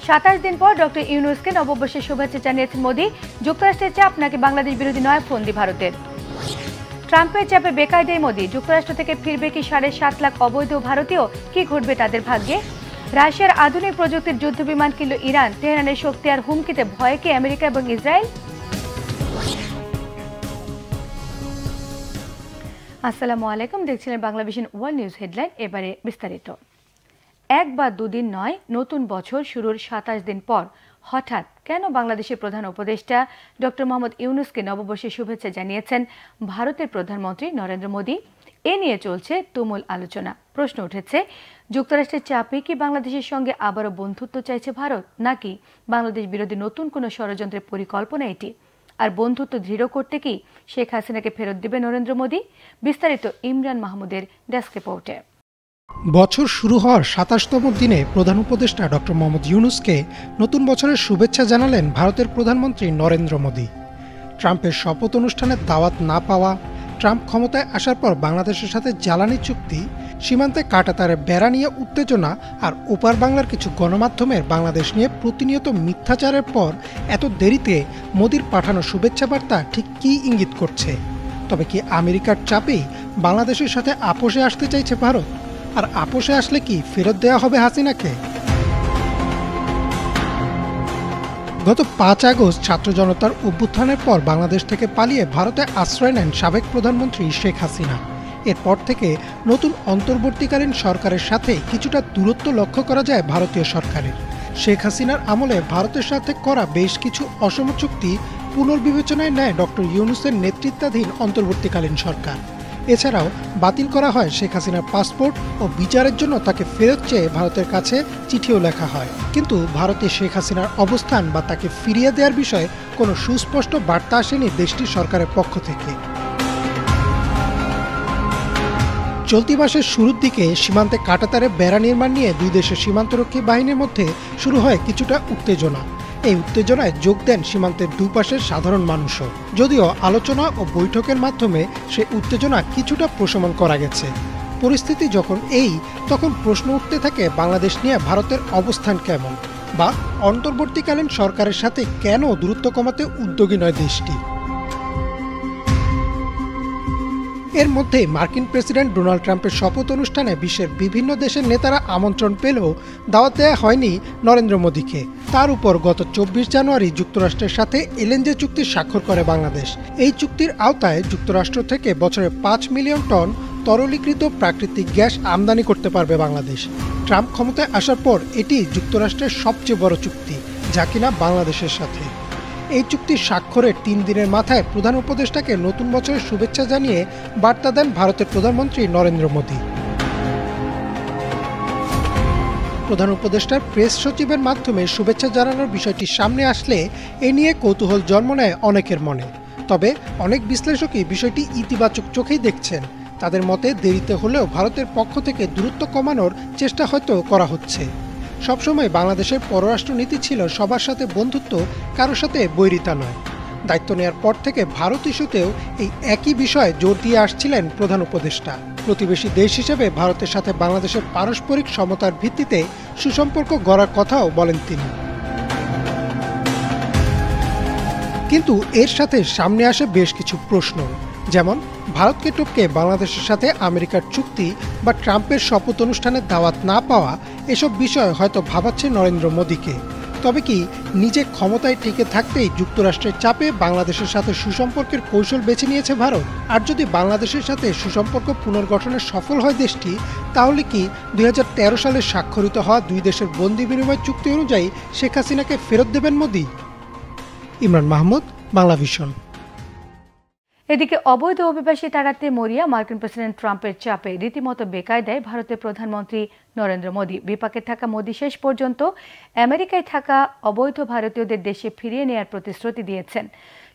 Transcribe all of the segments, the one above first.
27 দিন পর ডক্টর ইউনূসকে নববর্ষের শুভেচ্ছা জানিয়েছেন মোদি। যুক্তরাষ্ট্রের চাপ নাকি বাংলাদেশ বিরোধী নয় ফন্দি ভারতের। ট্রাম্পের চাপে বেকায়দায় মোদি। যুক্তরাষ্ট্র থেকে ফিরবে কি 7.5 লাখ অবৈধ ভারতীয়? কি ঘটবে তাদের ভাগ্যে? রাশিয়ার আধুনিক প্রযুক্তির যুদ্ধবিমান কিনল ইরান। তেহরানের শক্তি আর হুমকিতে ভয়ে কি আমেরিকা এবং ইসরায়েল? আসসালামু আলাইকুম, দেখছিলেন বাংলাভিশন ওয়ার্ল্ড নিউজ হেডলাইন। এবারে বিস্তারিত। এক বা দুদিন নয়, নতুন বছর শুরুর 27 দিন পর হঠাৎ কেন বাংলাদেশের প্রধান উপদেষ্টা ডক্টর মোহাম্মদ ইউনূসকে নববর্ষের শুভেচ্ছা জানিয়েছেন ভারতের প্রধানমন্ত্রী নরেন্দ্র মোদি? এ নিয়ে চলছে তুমুল আলোচনা। প্রশ্ন উঠেছে, যুক্তরাষ্ট্রের চাপে কি বাংলাদেশের সঙ্গে আবারও বন্ধুত্ব চাইছে ভারত, নাকি বাংলাদেশ বিরোধী নতুন কোনো ষড়যন্ত্রের পরিকল্পনা এটি? আর বন্ধুত্ব দৃঢ় করতে কি শেখ হাসিনাকে ফেরত দেবে নরেন্দ্র মোদি? বিস্তারিত ইমরান মাহমুদের ডেস্ক রিপোর্টে। বছর শুরু হওয়ার 27তম দিনে প্রধান উপদেষ্টা ডক্টর মোহাম্মদ ইউনূসকে নতুন বছরের শুভেচ্ছা জানালেন ভারতের প্রধানমন্ত্রী নরেন্দ্র মোদি। ট্রাম্পের শপথ অনুষ্ঠানের দাওয়াত না পাওয়া, ট্রাম্প ক্ষমতায় আসার পর বাংলাদেশের সাথে জ্বালানি চুক্তি, সীমান্তে কাঁটাতারে বেড়া নিয়ে উত্তেজনা আর ওপার বাংলার কিছু গণমাধ্যমের বাংলাদেশ নিয়ে প্রতিনিয়ত মিথ্যাচারের পর এত দেরিতে মোদির পাঠানো শুভেচ্ছা বার্তা ঠিক কী ইঙ্গিত করছে? তবে কি আমেরিকার চাপেই বাংলাদেশের সাথে আপোষে আসতে চাইছে ভারত? আর আপোষে আসলে কি ফেরত দেওয়া হবে হাসিনাকে? গত 5 আগস্ট ছাত্র জনতার অভ্যুত্থানের পর বাংলাদেশ থেকে পালিয়ে ভারতে আশ্রয় নেন সাবেক প্রধানমন্ত্রী শেখ হাসিনা। এরপর থেকে নতুন অন্তর্বর্তীকালীন সরকারের সাথে কিছুটা দূরত্ব লক্ষ্য করা যায় ভারতীয় সরকারের। শেখ হাসিনার আমলে ভারতের সাথে করা বেশ কিছু অসম চুক্তি পুনর্বিবেচনায় নেয় ডক্টর ইউনূসের নেতৃত্বাধীন অন্তর্বর্তীকালীন সরকার। এছাড়াও বাতিল করা হয় শেখ হাসিনার পাসপোর্ট ও বিচারের জন্য তাকে ফেরত চেয়ে ভারতের কাছে চিঠিও লেখা হয়। কিন্তু ভারতে শেখ হাসিনার অবস্থান বা তাকে ফিরিয়ে দেওয়ার বিষয়ে কোনো সুস্পষ্ট বার্তা আসেনি দেশটির সরকারের পক্ষ থেকে। চলতি মাসের শুরুর দিকে সীমান্তে কাঁটাতারে বেড়া নির্মাণ নিয়ে দুই দেশের সীমান্তরক্ষী বাহিনীর মধ্যে শুরু হয় কিছুটা উত্তেজনা। এই উত্তেজনায় যোগ দেন সীমান্তের দুপাশের সাধারণ মানুষও, যদিও আলোচনা ও বৈঠকের মাধ্যমে সে উত্তেজনা কিছুটা প্রশমন করা গেছে। পরিস্থিতি যখন তখন প্রশ্ন উঠতে থাকে বাংলাদেশ নিয়ে ভারতের অবস্থান কেমন, বা অন্তর্বর্তীকালীন সরকারের সাথে কেন দূরত্ব কমাতে উদ্যোগী নয় দেশটি। এর মধ্যে মার্কিন প্রেসিডেন্ট ডোনাল্ড ট্রাম্পের শপথ অনুষ্ঠানে বিশ্বের বিভিন্ন দেশের নেতারা আমন্ত্রণ পেলেও দাওয়াত দেওয়া হয়নি নরেন্দ্র মোদিকে। তার উপর গত 24 জানুয়ারি যুক্তরাষ্ট্রের সাথে এলএনজি চুক্তি স্বাক্ষর করে বাংলাদেশ। এই চুক্তির আওতায় যুক্তরাষ্ট্র থেকে বছরে 5 মিলিয়ন টন তরলীকৃত প্রাকৃতিক গ্যাস আমদানি করতে পারবে বাংলাদেশ। ট্রাম্প ক্ষমতায় আসার পর এটি যুক্তরাষ্ট্রের সবচেয়ে বড় চুক্তি, যা কিনা বাংলাদেশের সাথে। এই চুক্তির স্বাক্ষরের 3 দিনের মাথায় প্রধান উপদেষ্টাকে নতুন বছরের শুভেচ্ছা জানিয়ে বার্তা দেন ভারতের প্রধানমন্ত্রী নরেন্দ্র মোদি। প্রধান উপদেষ্টার প্রেস সচিবের মাধ্যমে শুভেচ্ছা জানানোর বিষয়টি সামনে আসলে এ নিয়ে কৌতূহল জন্ম নেয় অনেকের মনে। তবে অনেক বিশ্লেষকই বিষয়টি ইতিবাচক চোখেই দেখছেন। তাদের মতে দেরিতে হলেও ভারতের পক্ষ থেকে দূরত্ব কমানোর চেষ্টা হয়তো করা হচ্ছে। সবসময় বাংলাদেশের পররাষ্ট্রনীতি ছিল সবার সাথে বন্ধুত্ব, কারোর সাথে বৈরিতা নয়। দায়িত্ব নেওয়ার পর থেকে ভারত ইস্যুতেও এই একই বিষয়ে জোর দিয়ে আসছিলেন প্রধান উপদেষ্টা। প্রতিবেশী দেশ হিসেবে ভারতের সাথে বাংলাদেশের পারস্পরিক সমতার ভিত্তিতে সুসম্পর্ক গড়ার কথাও বলেন তিনি। কিন্তু এর সাথে সামনে আসে বেশ কিছু প্রশ্ন, যেমন ভারতকে টপকে বাংলাদেশের সাথে আমেরিকার চুক্তি বা ট্রাম্পের শপথ অনুষ্ঠানের দাওয়াত না পাওয়া। এসব বিষয় হয়তো ভাবাচ্ছে নরেন্দ্র মোদিকে। তবে কি নিজে ক্ষমতায় টিকে থাকতেই যুক্তরাষ্ট্রের চাপে বাংলাদেশের সাথে সুসম্পর্কের কৌশল বেছে নিয়েছে ভারত? আর যদি বাংলাদেশের সাথে সুসম্পর্ক পুনর্গঠনে সফল হয় দেশটি, তাহলে কি 2013 সালে স্বাক্ষরিত হওয়া দুই দেশের বন্দি বিনিময় চুক্তি অনুযায়ী শেখ হাসিনাকে ফেরত দেবেন মোদি? ইমরান মাহমুদ, বাংলাভিশন। এদিকে অবৈধ অভিবাসী তাড়াতে মরিয়া মার্কিন প্রেসিডেন্ট ট্রাম্পের চাপে রীতিমতো বেকায়দায় ভারতের প্রধানমন্ত্রী নরেন্দ্র মোদি। বিপাকে থাকা মোদি শেষ পর্যন্ত আমেরিকায় থাকা অবৈধ ভারতীয়দের দেশে ফিরিয়ে নেওয়ার প্রতিশ্রুতি দিয়েছেন।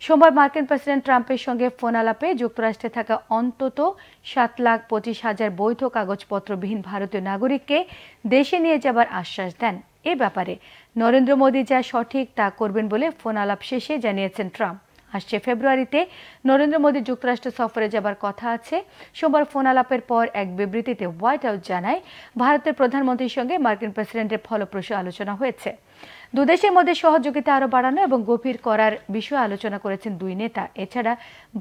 সোমবার মার্কিন প্রেসিডেন্ট ট্রাম্পের সঙ্গে ফোন আলাপে যুক্তরাষ্ট্রে থাকা অন্তত 7,25,000 বৈধ কাগজপত্রবিহীন ভারতীয় নাগরিককে দেশে নিয়ে যাবার আশ্বাস দেন। এ ব্যাপারে নরেন্দ্র মোদি যা সঠিক তা করবেন বলে ফোন আলাপ শেষে জানিয়েছেন ট্রাম্প। আসছে ফেব্রুয়ারিতে নরেন্দ্র মোদী যুক্তরাষ্ট্র সফরে যাবার কথা আছে। সোমবার ফোন আলাপের পর এক বিবৃতিতে হোয়াইট হাউস জানায়, ভারতের প্রধানমন্ত্রীর সঙ্গে মার্কিন প্রেসিডেন্টের ফলপ্রসূ আলোচনা হয়েছে। দুদেশের মধ্যে সহযোগিতা আরও বাড়ানো এবং গভীর করার বিষয়ে আলোচনা করেছেন দুই নেতা। এছাড়া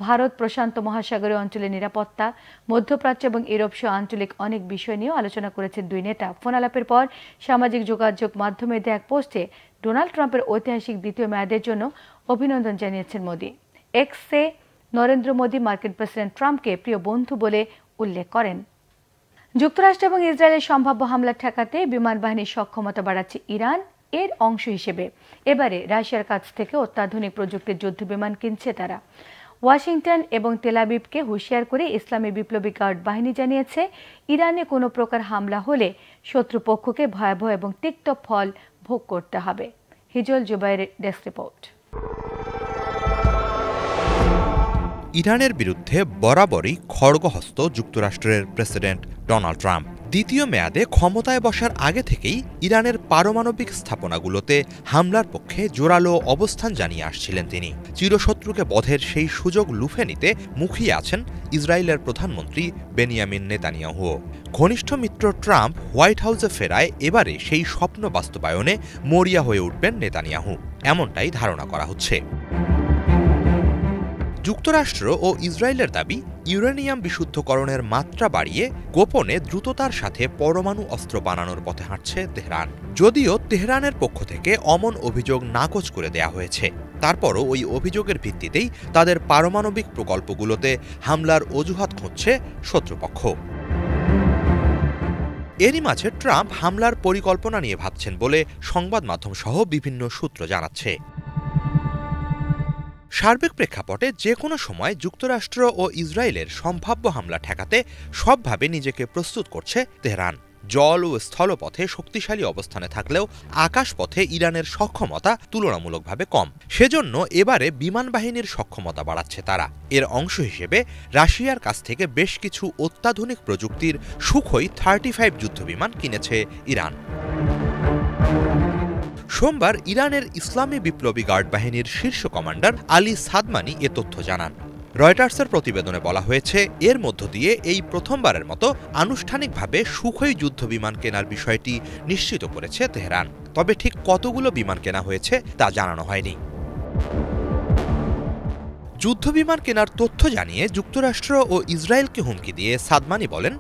ভারত প্রশান্ত মহাসাগরীয় অঞ্চলের নিরাপত্তা, মধ্যপ্রাচ্য এবং ইউরোপ সহ আঞ্চলিক অনেক বিষয় নিয়েও আলোচনা করেছেন দুই নেতা। ফোন আলাপের পর সামাজিক যোগাযোগ মাধ্যমে দেয়া এক পোস্টে ডোনাল্ড ট্রাম্পের ঐতিহাসিক দ্বিতীয় মেয়াদের জন্য অভিনন্দন জানিয়েছেন মোদি। এক্সে নরেন্দ্র মোদি মার্কিন প্রেসিডেন্ট ট্রাম্পকে প্রিয় বন্ধু বলে উল্লেখ করেন। যুক্তরাষ্ট্র এবং ইসরায়েলের সম্ভাব্য হামলা ঠেকাতে বিমান বাহিনীর সক্ষমতা বাড়াচ্ছে ইরান। এর অংশ হিসেবে এবারে রাশিয়ার কাছ থেকে অত্যাধুনিক প্রযুক্তির যুদ্ধবিমান কিনছে তারা। ওয়াশিংটন এবং তেল আবিবকে হুঁশিয়ার করে ইসলামী বিপ্লবী গার্ড বাহিনী জানিয়েছে, ইরানে কোনো প্রকার হামলা হলে শত্রুপক্ষকে ভয়াবহ এবং তিক্ত ফল ভোগ করতে হবে। হিজল জুবাইরের ডেস্ক রিপোর্ট। ইরানের বিরুদ্ধে বরাবরই খড়গহস্ত যুক্তরাষ্ট্রের প্রেসিডেন্ট ডোনাল্ড ট্রাম্প। দ্বিতীয় মেয়াদে ক্ষমতায় বসার আগে থেকেই ইরানের পারমাণবিক স্থাপনাগুলোতে হামলার পক্ষে জোরালো অবস্থান জানিয়ে আসছিলেন তিনি। চিরশত্রুকে বধের সেই সুযোগ লুফে নিতে মুখিয়ে আছেন ইসরায়েলের প্রধানমন্ত্রী বেনিয়ামিন নেতানিয়াহু। ঘনিষ্ঠ মিত্র ট্রাম্প হোয়াইট হাউসে ফেরায় এবারে সেই স্বপ্ন বাস্তবায়নে মরিয়া হয়ে উঠবেন নেতানিয়াহু, এমনটাই ধারণা করা হচ্ছে। যুক্তরাষ্ট্র ও ইসরায়েলের দাবি, ইউরেনিয়াম বিশুদ্ধকরণের মাত্রা বাড়িয়ে গোপনে দ্রুততার সাথে পরমাণু অস্ত্র বানানোর পথে হাঁটছে তেহরান। যদিও তেহরানের পক্ষ থেকে অমন অভিযোগ নাকচ করে দেয়া হয়েছে, তারপরও ওই অভিযোগের ভিত্তিতেই তাদের পারমাণবিক প্রকল্পগুলোতে হামলার অজুহাত খুঁজছে শত্রুপক্ষ। এরই মাঝে ট্রাম্প হামলার পরিকল্পনা নিয়ে ভাবছেন বলে সংবাদ মাধ্যম সহ বিভিন্ন সূত্র জানাচ্ছে। সার্বিক প্রেক্ষাপটে যে কোনো সময় যুক্তরাষ্ট্র ও ইসরায়েলের সম্ভাব্য হামলা ঠেকাতে সবভাবে নিজেকে প্রস্তুত করছে তেহরান। জল ও স্থলপথে শক্তিশালী অবস্থানে থাকলেও আকাশপথে ইরানের সক্ষমতা তুলনামূলকভাবে কম। সেজন্য এবারে বিমান বাহিনীর সক্ষমতা বাড়াচ্ছে তারা। এর অংশ হিসেবে রাশিয়ার কাছ থেকে বেশ কিছু অত্যাধুনিক প্রযুক্তির সুখোই 35 যুদ্ধবিমান কিনেছে ইরান। সোমবার ইরানের ইসলামী বিপ্লবী গার্ড বাহিনীর শীর্ষ কমান্ডার আলী সাদমানি এ তথ্য জানান। রয়টার্সের প্রতিবেদনে বলা হয়েছে, এর মধ্য দিয়ে এই প্রথমবারের মতো আনুষ্ঠানিকভাবে সুখোই যুদ্ধবিমান কেনার বিষয়টি নিশ্চিত করেছে তেহরান। তবে ঠিক কতগুলো বিমান কেনা হয়েছে তা জানানো হয়নি। যুদ্ধবিমান কেনার তথ্য জানিয়ে যুক্তরাষ্ট্র ও ইসরায়েলকে হুমকি দিয়ে সাদমানি বলেন,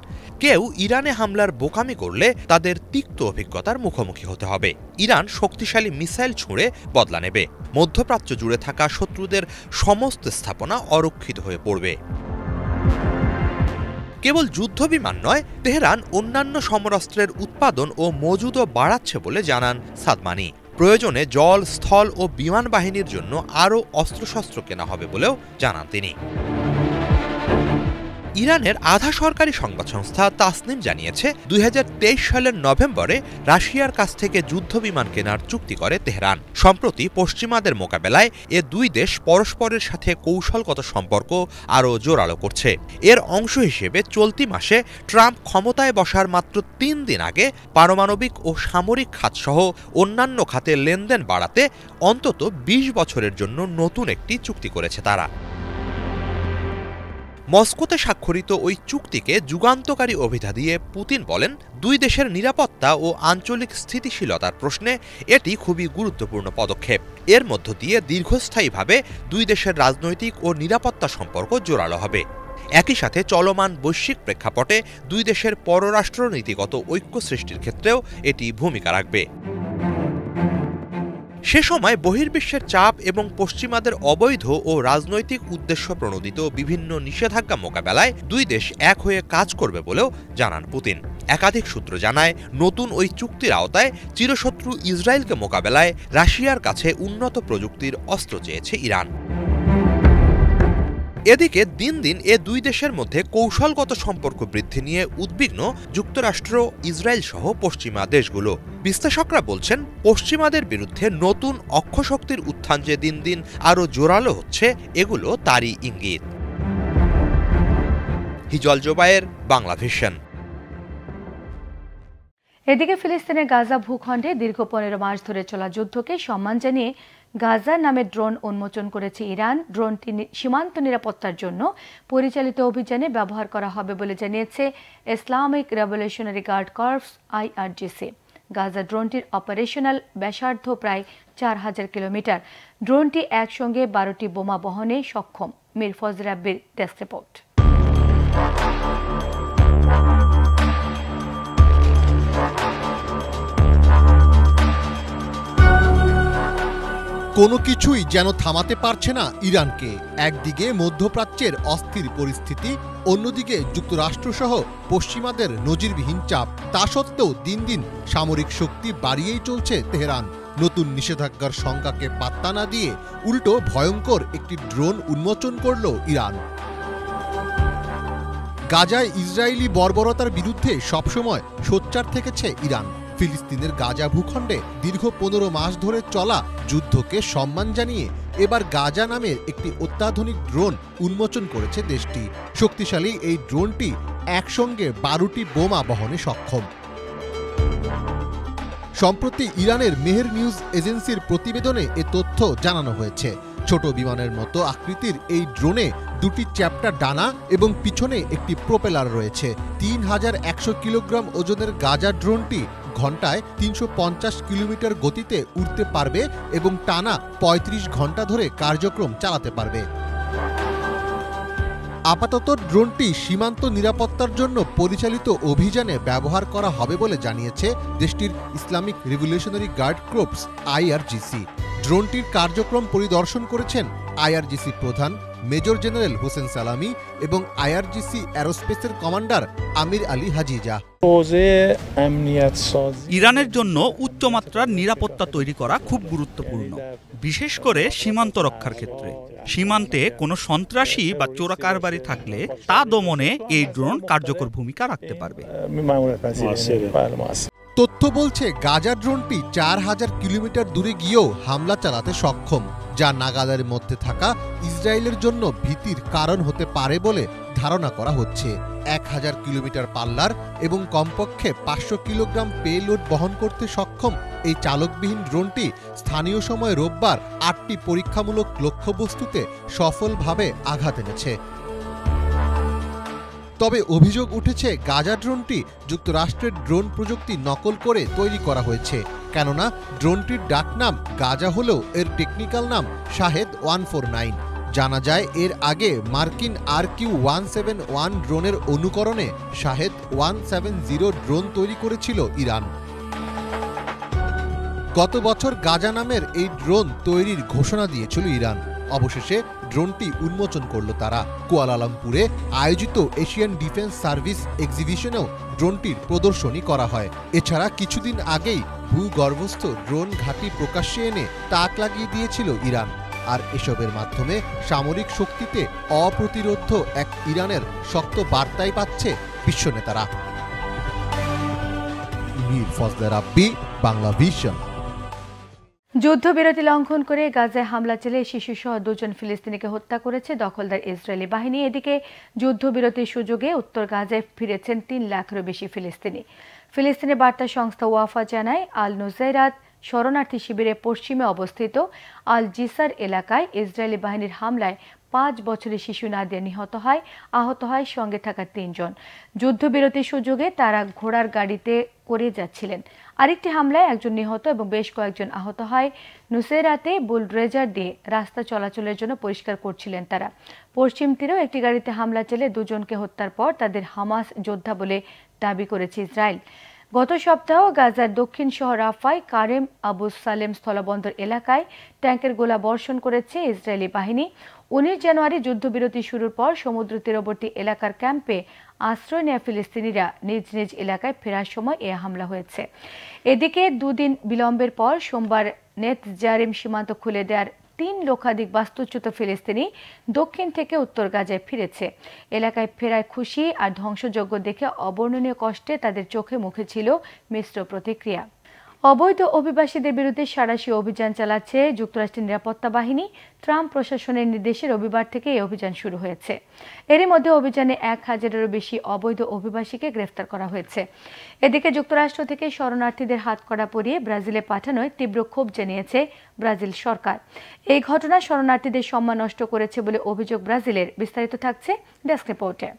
কেউ ইরানে হামলার বোকামি করলে তাদের তিক্ত অভিজ্ঞতার মুখোমুখি হতে হবে। ইরান শক্তিশালী মিসাইল ছুঁড়ে বদলা নেবে। মধ্যপ্রাচ্য জুড়ে থাকা শত্রুদের সমস্ত স্থাপনা অরক্ষিত হয়ে পড়বে। কেবল যুদ্ধবিমান নয়, তেহরান অন্যান্য সমরাস্ত্রের উৎপাদন ও মজুদও বাড়াচ্ছে বলে জানান সাদমানি। প্রয়োজনে জল, স্থল ও বিমান বাহিনীর জন্য আরও অস্ত্রশস্ত্র কেনা হবে বলেও জানান তিনি। ইরানের আধা সরকারি সংবাদ সংস্থা তাসনিম জানিয়েছে, 2023 সালের নভেম্বরে রাশিয়ার কাছ থেকে যুদ্ধবিমান কেনার চুক্তি করে তেহরান। সম্প্রতি পশ্চিমাদের মোকাবেলায় এ দুই দেশ পরস্পরের সাথে কৌশলগত সম্পর্ক আরও জোরালো করছে। এর অংশ হিসেবে চলতি মাসে ট্রাম্প ক্ষমতায় বসার মাত্র 3 দিন আগে পারমাণবিক ও সামরিক খাতসহ অন্যান্য খাতে লেনদেন বাড়াতে অন্তত 20 বছরের জন্য নতুন একটি চুক্তি করেছে তারা। মস্কোতে স্বাক্ষরিত ওই চুক্তিকে যুগান্তকারী অভিধা দিয়ে পুতিন বলেন, দুই দেশের নিরাপত্তা ও আঞ্চলিক স্থিতিশীলতার প্রশ্নে এটি খুবই গুরুত্বপূর্ণ পদক্ষেপ। এর মধ্য দিয়ে দীর্ঘস্থায়ীভাবে দুই দেশের রাজনৈতিক ও নিরাপত্তা সম্পর্ক জোরালো হবে। একই সাথে চলমান বৈশ্বিক প্রেক্ষাপটে দুই দেশের পররাষ্ট্রনীতিগত ঐক্য সৃষ্টির ক্ষেত্রেও এটি ভূমিকা রাখবে। সে সময় বহির্বিশ্বের চাপ এবং পশ্চিমাদের অবৈধ ও রাজনৈতিক উদ্দেশ্য প্রণোদিত বিভিন্ন নিষেধাজ্ঞা মোকাবেলায় দুই দেশ এক হয়ে কাজ করবে বলেও জানান পুতিন। একাধিক সূত্র জানায়, নতুন ওই চুক্তির আওতায় চিরশত্রু ইসরায়েলকে মোকাবেলায় রাশিয়ার কাছে উন্নত প্রযুক্তির অস্ত্র চেয়েছে ইরান। এদিকে দিন দিন এ দুই দেশের মধ্যে কৌশলগত সম্পর্ক বৃদ্ধি নিয়ে উদ্বিগ্ন যুক্তরাষ্ট্র, ইসরায়েল সহ পশ্চিমা দেশগুলো। বিশ্লেষকরা বলছেন, পশ্চিমাদের বিরুদ্ধে নতুন অক্ষশক্তির উত্থান যে দিন দিন আরও জোরালো হচ্ছে, এগুলো তারই ইঙ্গিত। হিজল জুবাইর, বাংলা ভিশন। এদিকে ফিলিস্তিনের গাজা ভূখণ্ডে দীর্ঘ 15 মাস ধরে চলা যুদ্ধকে সম্মান জানিয়ে গাজা নামে ড্রোন উন্মোচন করেছে ইরান। ড্রোনটি সীমান্ত নিরাপত্তার জন্য পরিচালিত অভিযানে ব্যবহার করা হবে বলে জানিয়েছে Islamic revolutionary guard corps IRGC। Gaza ড্রোনটির অপারেশনাল ব্যাসার্ধ প্রায় 4000 কিলোমিটার। ড্রোনটি একসঙ্গে 12টি বোমা বহনে সক্ষম। মীর ফজল রাব্বির ডেস্ক রিপোর্ট। কোনো কিছুই যেন থামাতে পারছে না ইরানকে। একদিকে মধ্যপ্রাচ্যের অস্থির পরিস্থিতি, অন্যদিকে যুক্তরাষ্ট্রসহ পশ্চিমাদের নজিরবিহীন চাপ। তা সত্ত্বেও দিন দিন সামরিক শক্তি বাড়িয়েই চলছে তেহরান। নতুন নিষেধাজ্ঞার সংখ্যাকে পাত্তা না দিয়ে উল্টো ভয়ঙ্কর একটি ড্রোন উন্মোচন করল ইরান। গাজায় ইসরায়েলি বর্বরতার বিরুদ্ধে সবসময় সোচ্চার থেকেছে ইরান। ফিলিস্তিনের গাজা ভূখণ্ডে দীর্ঘ 15 মাস ধরে চলা যুদ্ধকে সম্মান জানিয়ে এবার গাজা নামের একটি অত্যাধুনিক ড্রোন উন্মোচন করেছে দেশটি। শক্তিশালী এই ড্রোনটি একসঙ্গে 12টি বোমা বহনে সক্ষম। সম্প্রতি ইরানের মেহের নিউজ এজেন্সির প্রতিবেদনে এ তথ্য জানানো হয়েছে। ছোট বিমানের মতো আকৃতির এই ড্রোনে 2টি চ্যাপ্টার ডানা এবং পিছনে একটি প্রোপেলার রয়েছে। 3100 কিলোগ্রাম ওজনের গাজা ড্রোনটি ঘন্টায় 350 কিলোমিটার গতিতে উড়তে পারবে এবং টানা 35 ঘন্টা ধরে কার্যক্রম চালাতে পারবে। আপাতত ড্রোনটি সীমান্ত নিরাপত্তার জন্য পরিচালিত অভিযানে ব্যবহার করা হবে বলে জানিয়েছে দেশটির Islamic revolutionary guard corps IRGC। ড্রোনটির কার্যক্রম পরিদর্শন করেছেন IRGC প্রধান মেজর জেনারেল হোসেন সালামি এবং IRGC অ্যারোস্পেসের কমান্ডার আমির আলী হাজিজা। ইরানের জন্য উচ্চমাত্রার নিরাপত্তা তৈরি করা খুব গুরুত্বপূর্ণ, বিশেষ করে সীমান্ত রক্ষার ক্ষেত্রে। সীমান্তে কোনো সন্ত্রাসী বা চোরাকারবারি থাকলে তা দমনে এই ড্রোন কার্যকর ভূমিকা রাখতে পারবে। তথ্য বলছে গাজা ড্রোনটি 4000 কিলোমিটার দূরে গিয়েও হামলা চালাতে সক্ষম, যা নাগালের মধ্যে থাকা ইসরায়েলের জন্য ভীতির কারণ হতে পারে বলে ধারণা করা হচ্ছে। 1000 কিলোমিটার পাল্লার এবং কমপক্ষে 500 কিলোগ্রাম পেলোড বহন করতে সক্ষম এই চালকবিহীন ড্রোনটি স্থানীয় সময় রোববার 8টি পরীক্ষামূলক লক্ষ্যবস্তুতে সফলভাবে আঘাত এনেছে। তবে অভিযোগ উঠেছে গাজা ড্রোনটি যুক্তরাষ্ট্রের ড্রোন প্রযুক্তি নকল করে তৈরি করা হয়েছে। কেননা ড্রোনটির ডাকনাম গাজা হলেও এর টেকনিক্যাল নাম শাহেদ 149। জানা যায় এর আগে মার্কিন RQ-171 ড্রোনের অনুকরণে শাহেদ 170 ড্রোন তৈরি করেছিল ইরান। গত বছর গাজা নামের এই ড্রোন তৈরির ঘোষণা দিয়েছিল ইরান। অবশেষে ড্রোনটি উন্মোচন করল তারা। কুয়ালালামপুরে আয়োজিত এশিয়ান ডিফেন্স সার্ভিস এক্সিবিশনেও ড্রোনটির প্রদর্শনী করা হয়। এছাড়া কিছুদিন আগেই ভূগর্ভস্থ ড্রোন ঘাঁটি প্রকাশ্যে এনে তাক লাগিয়ে দিয়েছিল ইরান। আর এসবের মাধ্যমে সামরিক শক্তিতে অপ্রতিরোধ্য এক ইরানের শক্ত বার্তাই পাচ্ছে বিশ্ব নেতারা। মীর ফজল রাব্বি, বাংলা ভিশন। যুদ্ধবিরতি লঙ্ঘন করে গাজায় হামলা চালিয়ে শিশুসহ 2 জন ফিলিস্তিনিকে হত্যা করেছে দখলদার ইসরায়েলি বাহিনী। এদিকে যুদ্ধবিরতির সুযোগে উত্তর গাজায় ফিরেছেন 3 লাখেরও বেশি ফিলিস্তিনি। ফিলিস্তিনি বার্তা সংস্থা ওয়াফা জানায়, আল নুসাইরাত শরণার্থী শিবিরের পশ্চিমে অবস্থিত আল জিসার এলাকায় ইসরায়েলি বাহিনীর হামলায় 5 বছরের শিশু নাদিয়া নিহত হয়। আহত হয় সঙ্গে থাকা 3 জন। যুদ্ধবিরতির সুযোগে তারা ঘোড়ার গাড়িতে করে যাচ্ছিলেন। আরেকটি হামলায় একজন নিহত এবং বেশ কয়েকজন আহত হয়। নুসেরাতে বুলড্রেজার দিয়ে রাস্তা চলাচলের জন্য পরিষ্কার করছিলেন তারা। পশ্চিম তীরেও একটি গাড়িতে হামলা চালিয়ে 2 জনকে হত্যার পর তাদের হামাস যোদ্ধা বলে দাবি করেছে ইসরায়েল। গত সপ্তাহ গাজার দক্ষিণ শহর রাফায় কারেম আবু সালেম স্থলবন্দর এলাকায় ট্যাঙ্কের গোলা বর্ষণ করেছে ইসরায়েলি বাহিনী। 19 জানুয়ারি যুদ্ধবিরতি শুরুর পর সমুদ্র তীরবর্তী এলাকার ক্যাম্পে আশ্রয় নেওয়া ফিলিস্তিনিরা নিজ নিজ এলাকায় ফেরার সময় এ হামলা হয়েছে। এদিকে 2 দিন বিলম্বের পর সোমবার নেতজারিম সীমান্ত খুলে দেওয়ার 3 লক্ষাধিক বাস্তুচ্যুত ফিলিস্তিনি দক্ষিণ থেকে উত্তর গাজায় ফিরেছে। এলাকায় ফেরায় খুশি আর ধ্বংসযজ্ঞ দেখে অবর্ণনীয় কষ্টে তাদের চোখে মুখে ছিল মিশ্র প্রতিক্রিয়া। অবৈধ অভিবাসীদের বিরুদ্ধে সাঁড়াশি অভিযান চালাচ্ছে যুক্তরাষ্ট্রের নিরাপত্তা বাহিনী। ট্রাম্প প্রশাসনের নির্দেশে রবিবার থেকে এই অভিযান শুরু হয়েছে। এরই মধ্যে অভিযানে 1000-এরও বেশি অবৈধ অভিবাসীকে গ্রেফতার করা হয়েছে। এদিকে যুক্তরাষ্ট্র থেকে শরণার্থীদের হাতকড়া পরিয়ে ব্রাজিলে পাঠানোয় তীব্র ক্ষোভ জানিয়েছে ব্রাজিল সরকার। এই ঘটনা শরণার্থীদের সম্মান নষ্ট করেছে বলে অভিযোগ ব্রাজিলের। বিস্তারিত থাকছে ডেস্ক রিপোর্টে।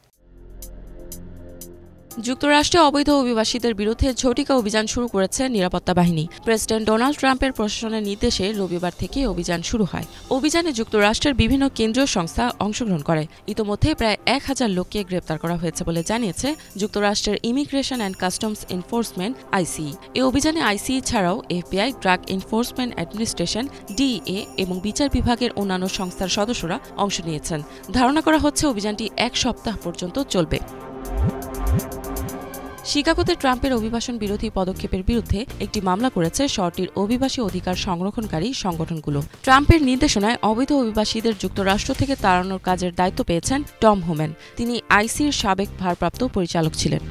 যুক্তরাষ্ট্রে অবৈধ অভিবাসীদের বিরুদ্ধে ঝটিকা অভিযান শুরু করেছে নিরাপত্তা বাহিনী। প্রেসিডেন্ট ডোনাল্ড ট্রাম্পের প্রশাসনের নির্দেশে রবিবার থেকে অভিযান শুরু হয়। অভিযানে যুক্তরাষ্ট্রের বিভিন্ন কেন্দ্রীয় সংস্থা অংশগ্রহণ করে। ইতোমধ্যে প্রায় 1000 লোককে গ্রেপ্তার করা হয়েছে বলে জানিয়েছে যুক্তরাষ্ট্রের ইমিগ্রেশন অ্যান্ড কাস্টমস এনফোর্সমেন্ট আইসিই। এই অভিযানে আইসিই ছাড়াও FBI, drug enforcement administration, DEA এবং বিচার বিভাগের অন্যান্য সংস্থার সদস্যরা অংশ নিয়েছেন। ধারণা করা হচ্ছে অভিযানটি 1 সপ্তাহ পর্যন্ত চলবে। শিকাগোতে ট্রাম্পের অভিবাসন বিরোধী পদক্ষেপের বিরুদ্ধে একটি মামলা করেছে শহরটির অভিবাসী অধিকার সংরক্ষণকারী সংগঠনগুলো। ট্রাম্পের নির্দেশনায় অবৈধ অভিবাসীদের যুক্তরাষ্ট্র থেকে তাড়ানোর কাজের দায়িত্ব পেয়েছেন টম হোম্যান। তিনি আইসির সাবেক ভারপ্রাপ্ত পরিচালক ছিলেন।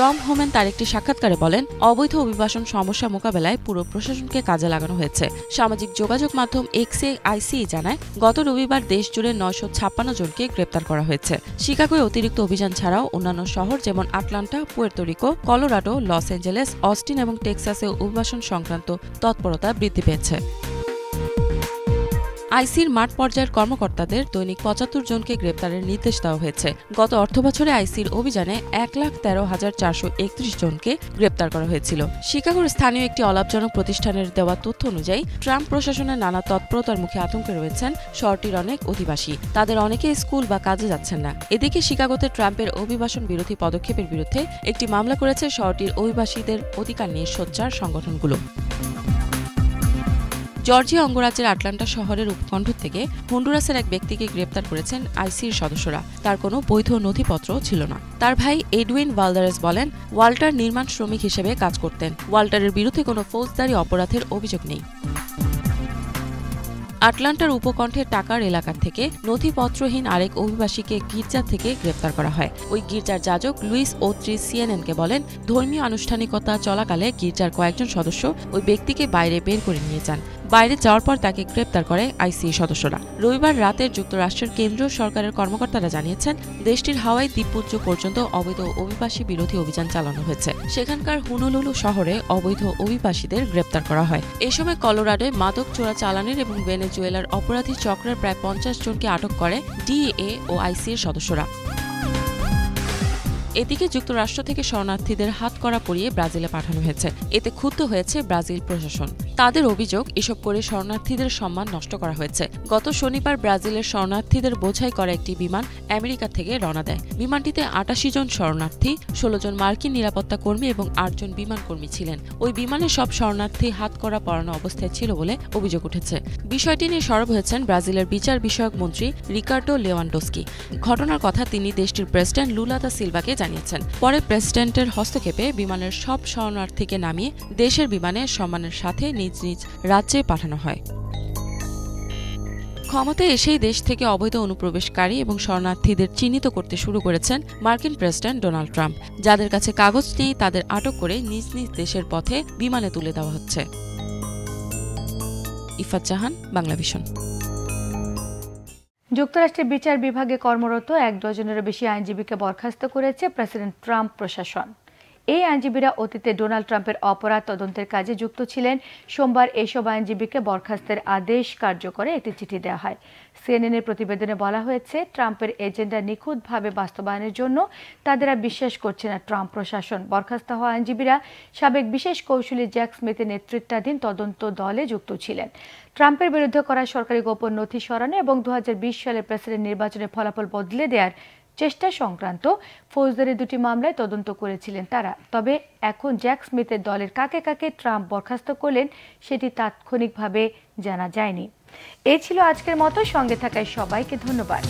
টম হোম্যান তার একটি সাক্ষাৎকারে বলেন, অবৈধ অভিবাসন সমস্যা মোকাবেলায় পুরো প্রশাসনকে কাজে লাগানো হয়েছে। সামাজিক যোগাযোগ মাধ্যম এক্সে আইসিই জানায়, গত রবিবার দেশ জুড়ে 956 জনকে গ্রেপ্তার করা হয়েছে। শিকাগোয় অতিরিক্ত অভিযান ছাড়াও অন্যান্য শহর যেমন Atlanta, Puerto Rico, Colorado, Los Angeles, Austin এবং টেক্সাসে অভিবাসন সংক্রান্ত তৎপরতা বৃদ্ধি পেয়েছে। আইসির মাঠ পর্যায়ের কর্মকর্তাদের দৈনিক 75 জনকে গ্রেপ্তারের নির্দেশ দেওয়া হয়েছে। গত অর্থবছরে আইসির অভিযানে 1,13,431 জনকে গ্রেপ্তার করা হয়েছিল। শিকাগোর স্থানীয় একটি অলাভজনক প্রতিষ্ঠানের দেওয়া তথ্য অনুযায়ী ট্রাম্প প্রশাসনের নানা তৎপরতার মুখে আতঙ্কে রয়েছেন শহরটির অনেক অধিবাসী। তাদের অনেকে স্কুল বা কাজে যাচ্ছেন না। এদিকে শিকাগোতে ট্রাম্পের অভিবাসন বিরোধী পদক্ষেপের বিরুদ্ধে একটি মামলা করেছে শহরটির অভিবাসীদের অধিকার নিয়ে সোচ্চার সংগঠনগুলো। জর্জিয়া অঙ্গরাজ্যের আটলান্টা শহরের উপকণ্ঠ থেকে হন্ডুরাসের এক ব্যক্তিকে গ্রেপ্তার করেছেন আইসির সদস্যরা। তার কোনো বৈধ নথিপত্র ছিল না। তার ভাই এডউইন ভালদারেস বলেন, ওয়াল্টার নির্মাণ শ্রমিক হিসেবে কাজ করতেন। ওয়াল্টারের বিরুদ্ধে কোনো ফৌজদারি অপরাধের অভিযোগ নেই। আটলান্টার উপকণ্ঠের টাকার এলাকা থেকে নথিপত্রহীন আরেক অভিবাসীকে গির্জা থেকে গ্রেপ্তার করা হয়। ওই গির্জার যাজক লুইস ওত্রি সিএনএনকে বলেন, ধর্মীয় আনুষ্ঠানিকতা চলাকালে গির্জার কয়েকজন সদস্য ওই ব্যক্তিকে বাইরে বের করে নিয়ে যান। বাইরে যাওয়ার পর তাকে গ্রেপ্তার করে আইসিই সদস্যরা। রবিবার রাতে যুক্তরাষ্ট্রের কেন্দ্রীয় সরকারের কর্মকর্তারা জানিয়েছেন, দেশটির হাওয়াই দ্বীপপুঞ্জ পর্যন্ত অবৈধ অভিবাসী বিরোধী অভিযান চালানো হয়েছে। সেখানকার হুনুলুলু শহরে অবৈধ অভিবাসীদের গ্রেপ্তার করা হয়। এ সময় কলোরাডোয় মাদক চোরাচালানের এবং ভেনেজুয়েলার অপরাধী চক্রের প্রায় 50 জনকে আটক করে ডিএ ও আইসির সদস্যরা। এদিকে যুক্তরাষ্ট্র থেকে শরণার্থীদের হাতকড়া পরিয়ে ব্রাজিলে পাঠানো হয়েছে। এতে ক্ষুব্ধ হয়েছে ব্রাজিল প্রশাসন। তাদের অভিযোগ, এসব করে শরণার্থীদের সম্মান নষ্ট করা হয়েছে। গত শনিবার ব্রাজিলের শরণার্থীদের বোঝাই করা একটি বিমান আমেরিকা থেকে রওনা দেয়। বিমানটিতে 88 জন শরণার্থী, 16 জন মার্কিন নিরাপত্তা কর্মী এবং 8 জন বিমান কর্মী ছিলেন। ওই বিমানে সব শরণার্থী হাতকড়া পরানো অবস্থায় ছিল বলে অভিযোগ উঠেছে। বিষয়টি নিয়ে সরব হয়েছেন ব্রাজিলের বিচার বিষয়ক মন্ত্রী রিকার্ডো লেওয়ান্ডোস্কি। ঘটনার কথা তিনি দেশটির প্রেসিডেন্ট লুলা দা সিলভাকে জানিয়েছেন। পরে প্রেসিডেন্টের হস্তক্ষেপে বিমানের সব শরণার্থীকে নামিয়ে দেশের বিমানে সম্মানের সাথে নিজ নিজ রাজ্যে পাঠানো হয়। ক্ষমতায় এসেই দেশ থেকে অবৈধ অনুপ্রবেশকারী এবং শরণার্থীদের চিহ্নিত করতে শুরু করেছেন মার্কিন প্রেসিডেন্ট ডোনাল্ড ট্রাম্প। যাদের কাছে কাগজ নেই তাদের আটক করে নিজ নিজ দেশের পথে বিমানে তুলে দেওয়া হচ্ছে। ইফাত জাহান, বাংলাভিশন। যুক্তরাষ্ট্রের বিচার বিভাগে কর্মরত 1 ডজনেরও বেশি আইনজীবীকে বরখাস্ত করেছে প্রেসিডেন্ট ট্রাম্প প্রশাসন। এই আইনজীবীরা অতীতে ডোনাল্ড ট্রাম্পের অপরাধ তদন্তের কাজে যুক্ত ছিলেন। সোমবার এইসব আইনজীবীকে বরখাস্তের আদেশ কার্যকরে একটি চিঠি দেওয়া হয়। সিএনএনের প্রতিবেদনে বলা হয়েছে, ট্রাম্পের এজেন্ডা নিখুঁতভাবে বাস্তবায়নের জন্য তাদের আর বিশ্বাস করছে না ট্রাম্প প্রশাসন। বরখাস্ত হওয়া আইনজীবীরা সাবেক বিশেষ কৌঁসুলি জ্যাক স্মিথের নেতৃত্বাধীন তদন্ত দলে যুক্ত ছিলেন। ট্রাম্পের বিরুদ্ধে করা সরকারি গোপন নথি সরানো এবং 2020 সালের প্রেসিডেন্ট নির্বাচনের ফলাফল বদলে দেওয়ার চেষ্টা সংক্রান্ত ফৌজদারি 2টি মামলায় তদন্ত করেছিলেন তারা। তবে এখন জ্যাক স্মিথের দলের কাকে কাকে ট্রাম্প বরখাস্ত করলেন সেটি তাৎক্ষণিকভাবে জানা যায়নি। এই ছিল আজকের মতো। সঙ্গে থাকায় সবাইকে ধন্যবাদ।